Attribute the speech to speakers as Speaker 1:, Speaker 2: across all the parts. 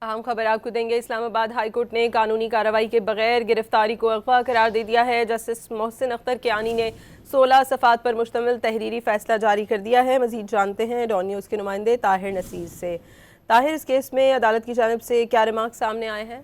Speaker 1: अहम खबर आपको देंगे। इस्लामाबाद हाई कोर्ट ने कानूनी कार्रवाई के बगैर गिरफ्तारी को अगवा करार दे दिया है। जस्टिस मोहसिन अख्तर कियानी ने 16 सफ़ात पर मुश्तमिल तहरीरी फैसला जारी कर दिया है। मजीद जानते हैं डॉन न्यूज़ के नुमाइंदे ताहिर नसीर से। ताहिर, इस केस में अदालत की जानिब से क्या रिमार्क सामने आए हैं?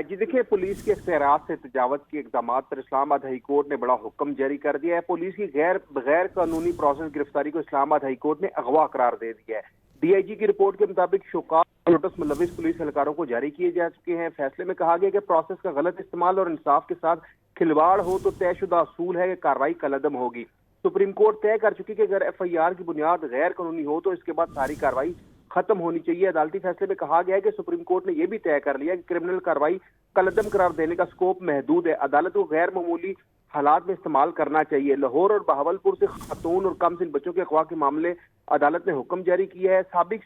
Speaker 2: जी देखिए, पुलिस के इख्तियारात से तजावत के इक़दाम पर इस्लामाबाद हाई कोर्ट ने बड़ा हुक्म जारी कर दिया है। पुलिस की गैर कानूनी प्रोसेस गिरफ्तारी को इस्लामाबाद हाई कोर्ट ने अगवा करार दे दिया है। DIG की रिपोर्ट के मुताबिक शोकाज नोटिस मुलविस पुलिस एहलकारों को जारी किए जा चुके हैं। फैसले में कहा गया कि प्रोसेस का गलत इस्तेमाल और इंसाफ के साथ खिलवाड़ हो तो तयशुदा असूल है कि कार्रवाई कलअदम होगी। सुप्रीम कोर्ट तय कर चुकी कि अगर FIR की बुनियाद गैर कानूनी हो तो इसके बाद सारी कार्रवाई खत्म होनी चाहिए। अदालती फैसले में कहा गया है कि सुप्रीम कोर्ट ने यह भी तय कर लिया कि क्रिमिनल कार्रवाई कलअदम करार देने का स्कोप महदूद है। अदालत को गैर मामूली हालात में इस्तेमाल करना चाहिए। लाहौर और बहावलपुर से खातून और कम सिन बच्चों के अगवा के मामले अदालत ने हुक्म जारी किया है। साबिक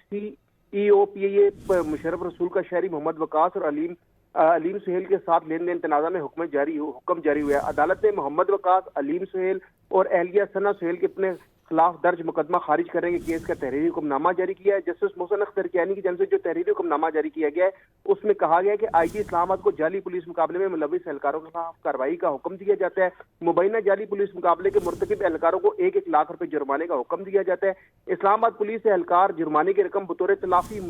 Speaker 2: CEO PIA मुशर्रफ रसूल का शहरी मोहम्मद वकास और अलीम सुहेल के साथ लेन देन तनाजा में हुक्म जारी हुआ है। अदालत ने मोहम्मद वकास, अलीम सुहेल और एहलिया सना सुहेल के अपने खिलाफ दर्ज मुकदमा खारिज करने के केस का तहरीरी हुक्मनामा जारी किया है। जस्टिस मोहसिन अख्तर कियानी की जानिब से जो तहरीरी हुक्मनामा जारी किया गया है उसमें कहा गया है कि IG इस्लामाबाद को जाली पुलिस मुकाबले में मुलविस एहलकारों के खिलाफ कार्रवाई का हुक्म दिया जाता है। मुबैना जाली पुलिस मुकाबले के मुर्तकिब एहलकारों को 1-1 लाख रुपए जुर्माने का हुक्म दिया जाता है। इस्लामाबाद पुलिस एहलकार जुर्माने की रकम बतौर तलाफी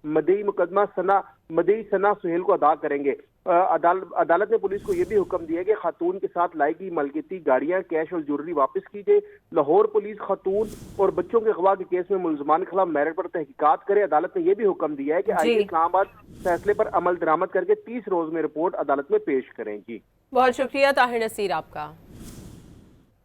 Speaker 2: मदई मुकदमा सना सुहेल को अदा करेंगे। अदालत ने पुलिस को यह भी हुक्म दिया कि खातून के साथ लाई गई मलकियती गाड़ियां, कैश और ज्वेलरी वापस की जाए। लाहौर पुलिस खातून और बच्चों के अगवा के केस में मुलजमान के खिलाफ मेरिट पर तहकीकात करे। अदालत ने यह भी हुक्म दिया है कि IG इस्लामाबाद फैसले पर अमल दरामद करके 30 रोज में रिपोर्ट अदालत में पेश करेंगी।
Speaker 1: बहुत शुक्रिया ताहिर नसीर आपका।